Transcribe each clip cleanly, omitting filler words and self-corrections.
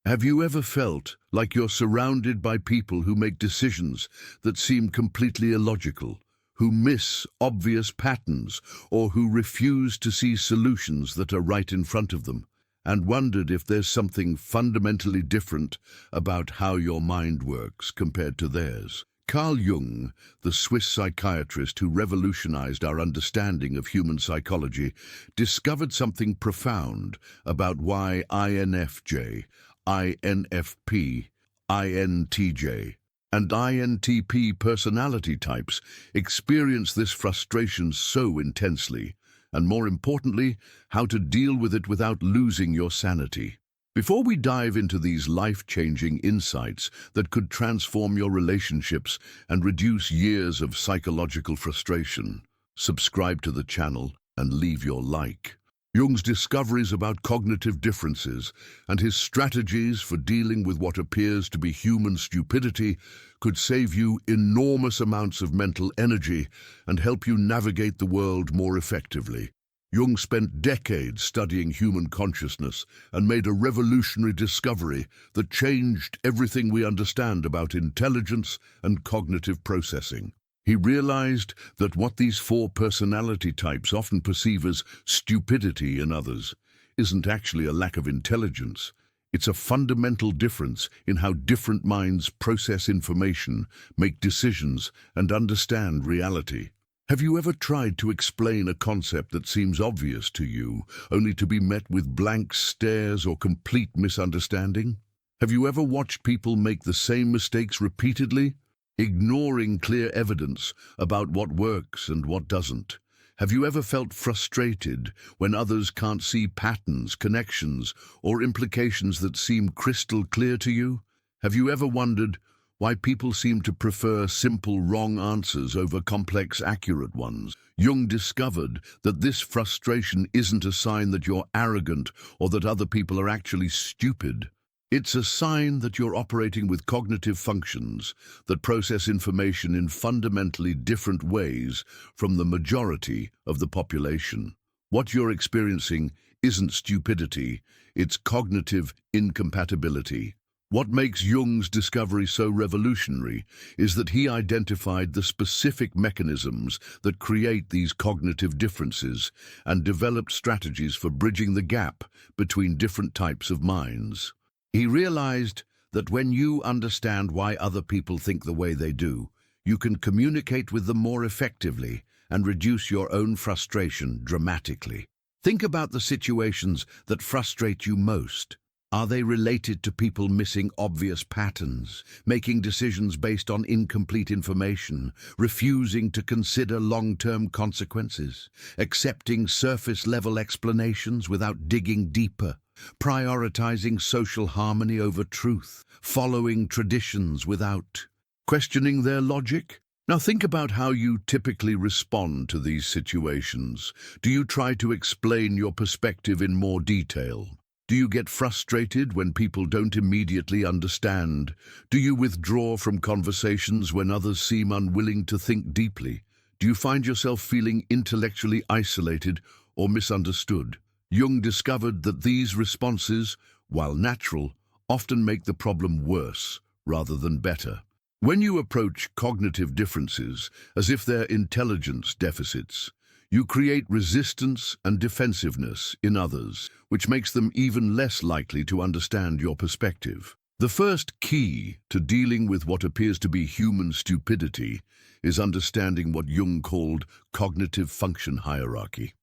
Have you ever felt like you're surrounded by people who make decisions that seem completely illogical, who miss obvious patterns, or who refuse to see solutions that are right in front of them, and wondered if there's something fundamentally different about how your mind works compared to theirs? Carl Jung, the Swiss psychiatrist who revolutionized our understanding of human psychology, discovered something profound about why INFJ, INFP, INTJ, and INTP personality types experience this frustration so intensely, and more importantly, how to deal with it without losing your sanity. Before we dive into these life-changing insights that could transform your relationships and reduce years of psychological frustration, subscribe to the channel and leave your like. Jung's discoveries about cognitive differences and his strategies for dealing with what appears to be human stupidity could save you enormous amounts of mental energy and help you navigate the world more effectively. Jung spent decades studying human consciousness and made a revolutionary discovery that changed everything we understand about intelligence and cognitive processing. He realized that what these four personality types often perceive as stupidity in others isn't actually a lack of intelligence. It's a fundamental difference in how different minds process information, make decisions, and understand reality. Have you ever tried to explain a concept that seems obvious to you, only to be met with blank stares or complete misunderstanding? Have you ever watched people make the same mistakes repeatedly, ignoring clear evidence about what works and what doesn't? Have you ever felt frustrated when others can't see patterns, connections, or implications that seem crystal clear to you? Have you ever wondered why people seem to prefer simple wrong answers over complex accurate ones? Jung discovered that this frustration isn't a sign that you're arrogant or that other people are actually stupid. It's a sign that you're operating with cognitive functions that process information in fundamentally different ways from the majority of the population. What you're experiencing isn't stupidity, it's cognitive incompatibility. What makes Jung's discovery so revolutionary is that he identified the specific mechanisms that create these cognitive differences and developed strategies for bridging the gap between different types of minds. He realized that when you understand why other people think the way they do, you can communicate with them more effectively and reduce your own frustration dramatically. Think about the situations that frustrate you most. Are they related to people missing obvious patterns, making decisions based on incomplete information, refusing to consider long-term consequences, accepting surface-level explanations without digging deeper, prioritizing social harmony over truth, following traditions without questioning their logic? Now think about how you typically respond to these situations. Do you try to explain your perspective in more detail? Do you get frustrated when people don't immediately understand? Do you withdraw from conversations when others seem unwilling to think deeply? Do you find yourself feeling intellectually isolated or misunderstood? Jung discovered that these responses, while natural, often make the problem worse rather than better. When you approach cognitive differences as if they're intelligence deficits, you create resistance and defensiveness in others, which makes them even less likely to understand your perspective. The first key to dealing with what appears to be human stupidity is understanding what Jung called cognitive function hierarchy.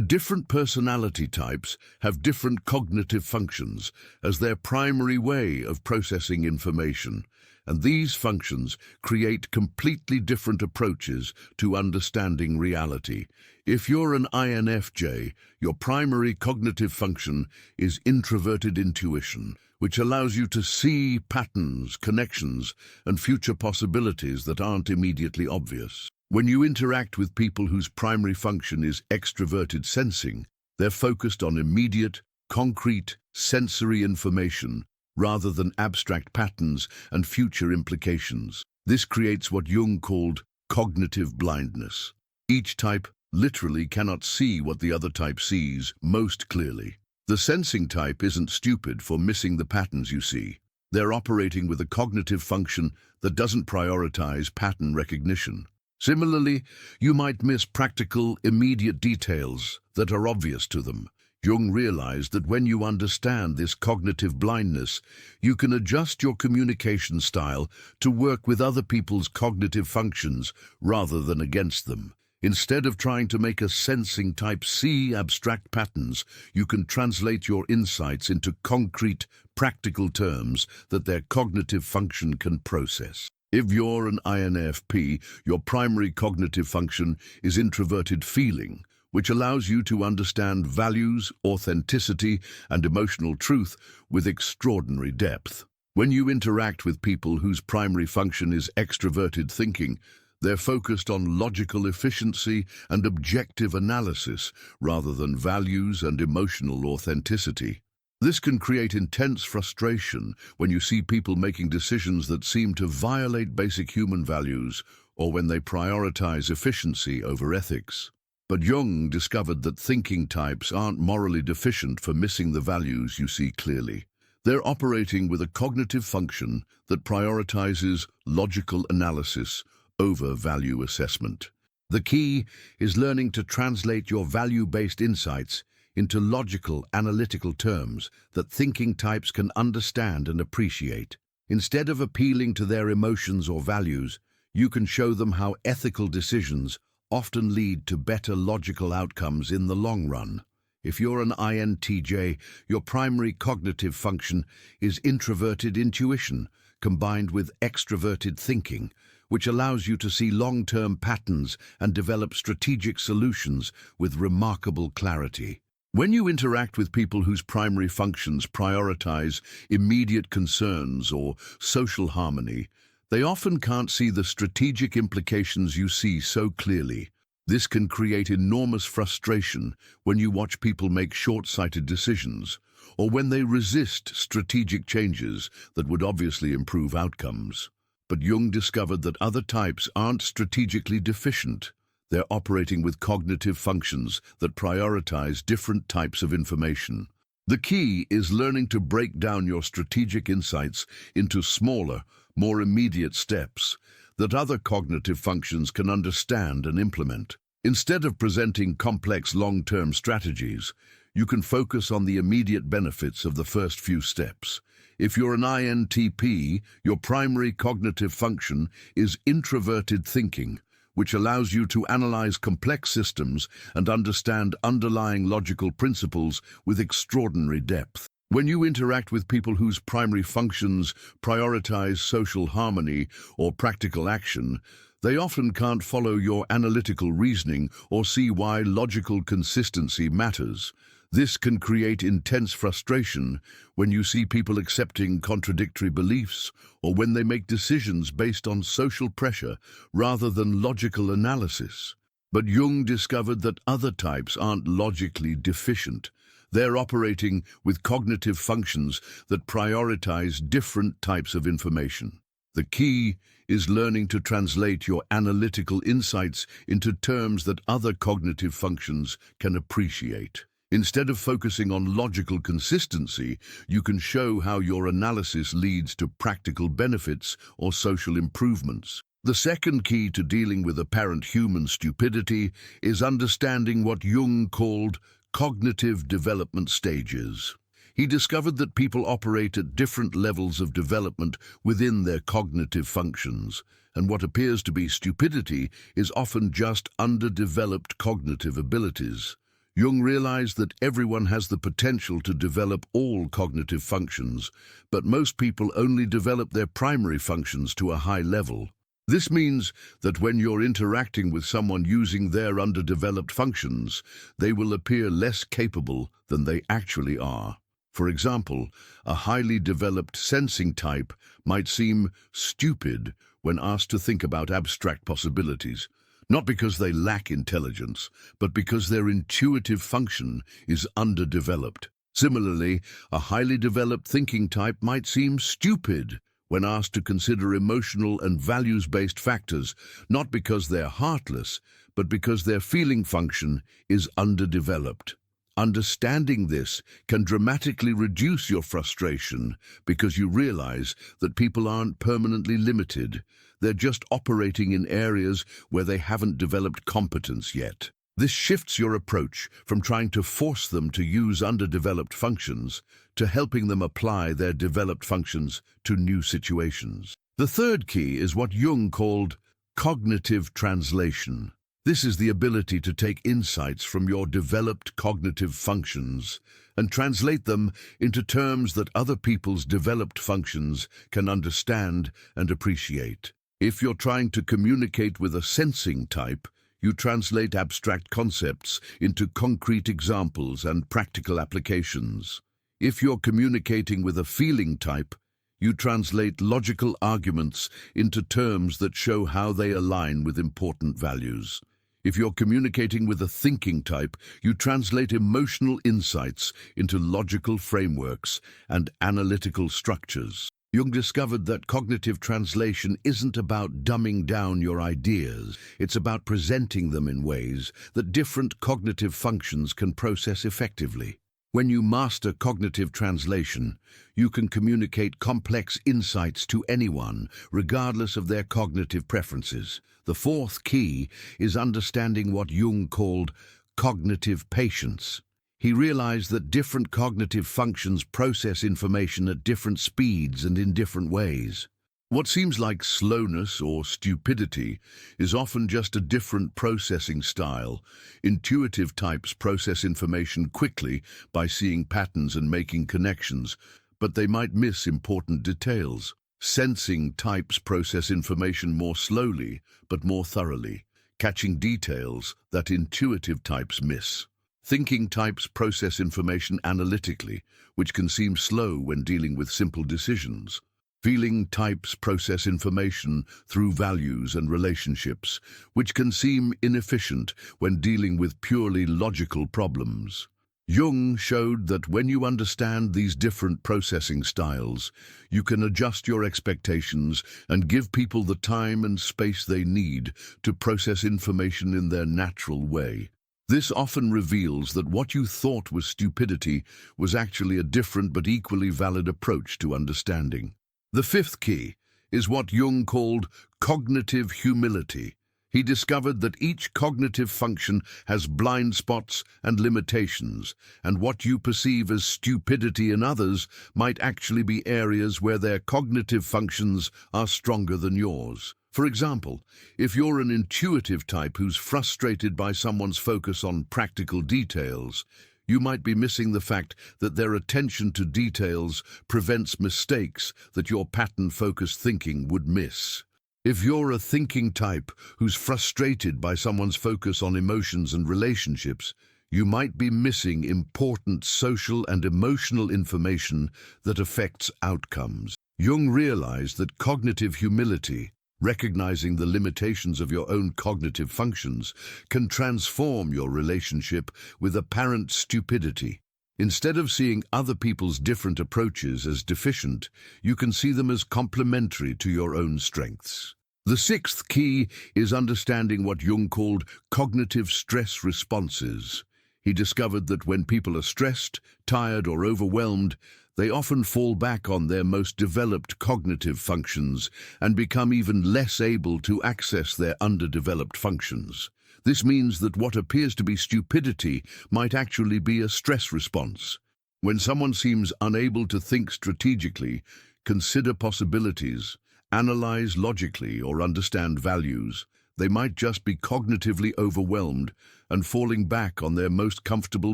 Different personality types have different cognitive functions as their primary way of processing information, and these functions create completely different approaches to understanding reality. If you're an INFJ, your primary cognitive function is introverted intuition, which allows you to see patterns, connections, and future possibilities that aren't immediately obvious. When you interact with people whose primary function is extroverted sensing, they're focused on immediate, concrete, sensory information rather than abstract patterns and future implications. This creates what Jung called cognitive blindness. Each type literally cannot see what the other type sees most clearly. The sensing type isn't stupid for missing the patterns you see. They're operating with a cognitive function that doesn't prioritize pattern recognition. Similarly, you might miss practical, immediate details that are obvious to them. Jung realized that when you understand this cognitive blindness, you can adjust your communication style to work with other people's cognitive functions rather than against them. Instead of trying to make a sensing type see abstract patterns, you can translate your insights into concrete, practical terms that their cognitive function can process. If you're an INFP, your primary cognitive function is introverted feeling, which allows you to understand values, authenticity, and emotional truth with extraordinary depth. When you interact with people whose primary function is extroverted thinking, they're focused on logical efficiency and objective analysis rather than values and emotional authenticity. This can create intense frustration when you see people making decisions that seem to violate basic human values or when they prioritize efficiency over ethics. But Jung discovered that thinking types aren't morally deficient for missing the values you see clearly. They're operating with a cognitive function that prioritizes logical analysis over value assessment. The key is learning to translate your value-based insights into logical, analytical terms that thinking types can understand and appreciate. Instead of appealing to their emotions or values, you can show them how ethical decisions often lead to better logical outcomes in the long run. If you're an INTJ, your primary cognitive function is introverted intuition combined with extroverted thinking, which allows you to see long-term patterns and develop strategic solutions with remarkable clarity. When you interact with people whose primary functions prioritize immediate concerns or social harmony, they often can't see the strategic implications you see so clearly. This can create enormous frustration when you watch people make short-sighted decisions, or when they resist strategic changes that would obviously improve outcomes. But Jung discovered that other types aren't strategically deficient. They're operating with cognitive functions that prioritize different types of information. The key is learning to break down your strategic insights into smaller, more immediate steps that other cognitive functions can understand and implement. Instead of presenting complex long-term strategies, you can focus on the immediate benefits of the first few steps. If you're an INTP, your primary cognitive function is introverted thinking, which allows you to analyze complex systems and understand underlying logical principles with extraordinary depth. When you interact with people whose primary functions prioritize social harmony or practical action, they often can't follow your analytical reasoning or see why logical consistency matters. This can create intense frustration when you see people accepting contradictory beliefs or when they make decisions based on social pressure rather than logical analysis. But Jung discovered that other types aren't logically deficient. They're operating with cognitive functions that prioritize different types of information. The key is learning to translate your analytical insights into terms that other cognitive functions can appreciate. Instead of focusing on logical consistency, you can show how your analysis leads to practical benefits or social improvements. The second key to dealing with apparent human stupidity is understanding what Jung called cognitive development stages. He discovered that people operate at different levels of development within their cognitive functions, and what appears to be stupidity is often just underdeveloped cognitive abilities. Jung realized that everyone has the potential to develop all cognitive functions, but most people only develop their primary functions to a high level. This means that when you're interacting with someone using their underdeveloped functions, they will appear less capable than they actually are. For example, a highly developed sensing type might seem stupid when asked to think about abstract possibilities, not because they lack intelligence, but because their intuitive function is underdeveloped. Similarly, a highly developed thinking type might seem stupid when asked to consider emotional and values-based factors, not because they're heartless, but because their feeling function is underdeveloped. Understanding this can dramatically reduce your frustration because you realize that people aren't permanently limited. They're just operating in areas where they haven't developed competence yet. This shifts your approach from trying to force them to use underdeveloped functions to helping them apply their developed functions to new situations. The third key is what Jung called cognitive translation. This is the ability to take insights from your developed cognitive functions and translate them into terms that other people's developed functions can understand and appreciate. If you're trying to communicate with a sensing type, you translate abstract concepts into concrete examples and practical applications. If you're communicating with a feeling type, you translate logical arguments into terms that show how they align with important values. If you're communicating with a thinking type, you translate emotional insights into logical frameworks and analytical structures. Jung discovered that cognitive translation isn't about dumbing down your ideas. It's about presenting them in ways that different cognitive functions can process effectively. When you master cognitive translation, you can communicate complex insights to anyone, regardless of their cognitive preferences. The fourth key is understanding what Jung called cognitive patience. He realized that different cognitive functions process information at different speeds and in different ways. What seems like slowness or stupidity is often just a different processing style. Intuitive types process information quickly by seeing patterns and making connections, but they might miss important details. Sensing types process information more slowly, but more thoroughly, catching details that intuitive types miss. Thinking types process information analytically, which can seem slow when dealing with simple decisions. Feeling types process information through values and relationships, which can seem inefficient when dealing with purely logical problems. Jung showed that when you understand these different processing styles, you can adjust your expectations and give people the time and space they need to process information in their natural way. This often reveals that what you thought was stupidity was actually a different but equally valid approach to understanding. The fifth key is what Jung called cognitive humility. He discovered that each cognitive function has blind spots and limitations, and what you perceive as stupidity in others might actually be areas where their cognitive functions are stronger than yours. For example, if you're an intuitive type who's frustrated by someone's focus on practical details, you might be missing the fact that their attention to details prevents mistakes that your pattern-focused thinking would miss. If you're a thinking type who's frustrated by someone's focus on emotions and relationships, you might be missing important social and emotional information that affects outcomes. Jung realized that cognitive humility, recognizing the limitations of your own cognitive functions, can transform your relationship with apparent stupidity. Instead of seeing other people's different approaches as deficient, you can see them as complementary to your own strengths. The sixth key is understanding what Jung called cognitive stress responses. He discovered that when people are stressed, tired, or overwhelmed, they often fall back on their most developed cognitive functions and become even less able to access their underdeveloped functions. This means that what appears to be stupidity might actually be a stress response. When someone seems unable to think strategically, consider possibilities, analyze logically, or understand values, they might just be cognitively overwhelmed and falling back on their most comfortable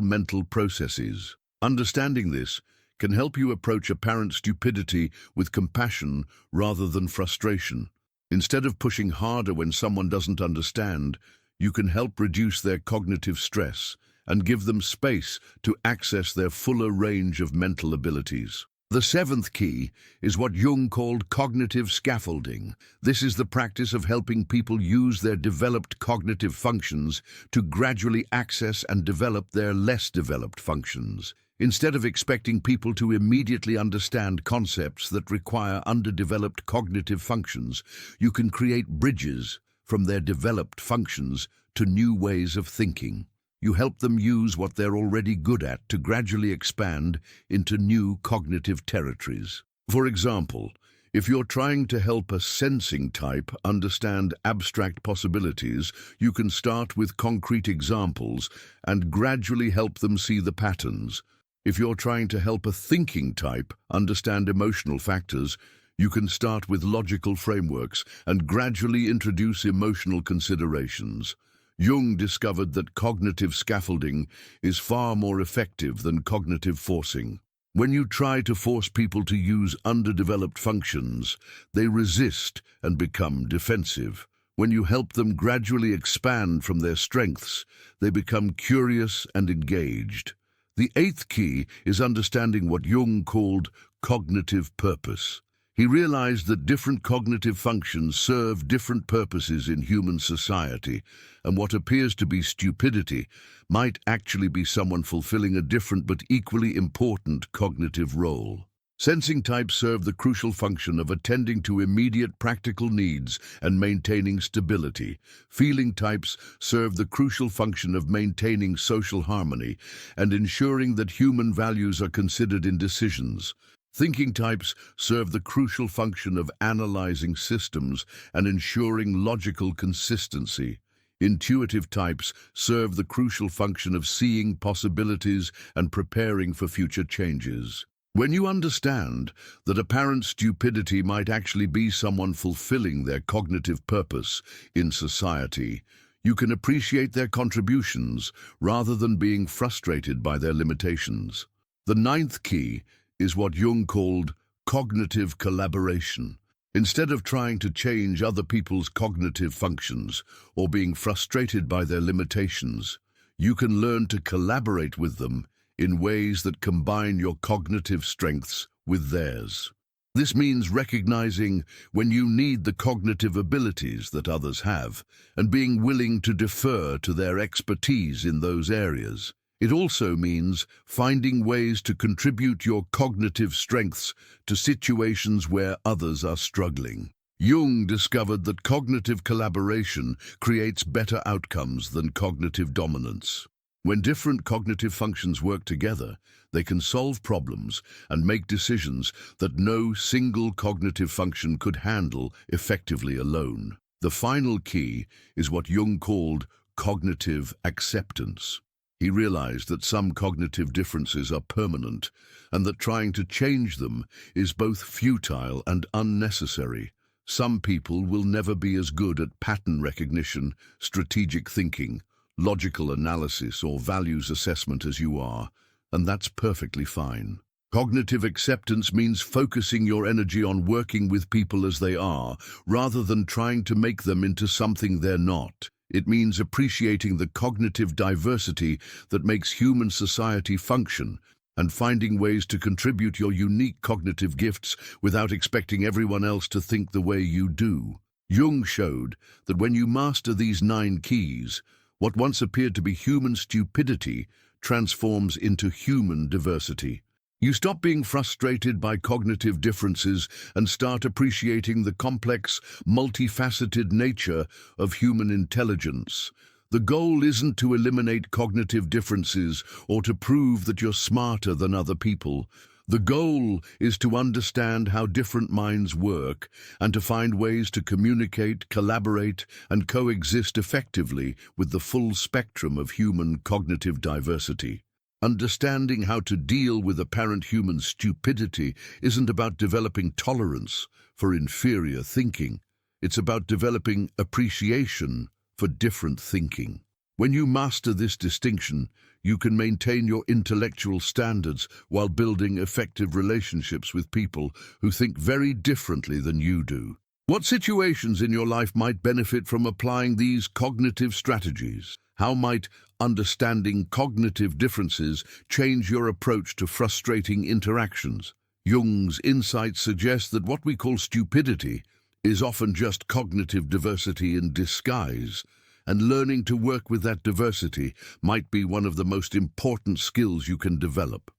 mental processes. Understanding this can help you approach apparent stupidity with compassion rather than frustration. Instead of pushing harder when someone doesn't understand, you can help reduce their cognitive stress and give them space to access their fuller range of mental abilities. The seventh key is what Jung called cognitive scaffolding. This is the practice of helping people use their developed cognitive functions to gradually access and develop their less developed functions. Instead of expecting people to immediately understand concepts that require underdeveloped cognitive functions, you can create bridges from their developed functions to new ways of thinking. You help them use what they're already good at to gradually expand into new cognitive territories. For example, if you're trying to help a sensing type understand abstract possibilities, you can start with concrete examples and gradually help them see the patterns. If you're trying to help a thinking type understand emotional factors, you can start with logical frameworks and gradually introduce emotional considerations. Jung discovered that cognitive scaffolding is far more effective than cognitive forcing. When you try to force people to use underdeveloped functions, they resist and become defensive. When you help them gradually expand from their strengths, they become curious and engaged. The eighth key is understanding what Jung called cognitive purpose. He realized that different cognitive functions serve different purposes in human society, and what appears to be stupidity might actually be someone fulfilling a different but equally important cognitive role. Sensing types serve the crucial function of attending to immediate practical needs and maintaining stability. Feeling types serve the crucial function of maintaining social harmony and ensuring that human values are considered in decisions. Thinking types serve the crucial function of analyzing systems and ensuring logical consistency. Intuitive types serve the crucial function of seeing possibilities and preparing for future changes. When you understand that apparent stupidity might actually be someone fulfilling their cognitive purpose in society, you can appreciate their contributions rather than being frustrated by their limitations. The ninth key is what Jung called cognitive collaboration. Instead of trying to change other people's cognitive functions or being frustrated by their limitations, you can learn to collaborate with them in ways that combine your cognitive strengths with theirs. This means recognizing when you need the cognitive abilities that others have and being willing to defer to their expertise in those areas. It also means finding ways to contribute your cognitive strengths to situations where others are struggling. Jung discovered that cognitive collaboration creates better outcomes than cognitive dominance. When different cognitive functions work together, they can solve problems and make decisions that no single cognitive function could handle effectively alone. The final key is what Jung called cognitive acceptance. He realized that some cognitive differences are permanent and that trying to change them is both futile and unnecessary. Some people will never be as good at pattern recognition, strategic thinking, logical analysis, or values assessment as you are, and that's perfectly fine. Cognitive acceptance means focusing your energy on working with people as they are, rather than trying to make them into something they're not. It means appreciating the cognitive diversity that makes human society function and finding ways to contribute your unique cognitive gifts without expecting everyone else to think the way you do. Jung showed that when you master these 9 keys, what once appeared to be human stupidity transforms into human diversity. You stop being frustrated by cognitive differences and start appreciating the complex, multifaceted nature of human intelligence. The goal isn't to eliminate cognitive differences or to prove that you're smarter than other people. The goal is to understand how different minds work and to find ways to communicate, collaborate, and coexist effectively with the full spectrum of human cognitive diversity. Understanding how to deal with apparent human stupidity isn't about developing tolerance for inferior thinking. It's about developing appreciation for different thinking. When you master this distinction, you can maintain your intellectual standards while building effective relationships with people who think very differently than you do. What situations in your life might benefit from applying these cognitive strategies? How might understanding cognitive differences change your approach to frustrating interactions? Jung's insights suggest that what we call stupidity is often just cognitive diversity in disguise, and learning to work with that diversity might be one of the most important skills you can develop.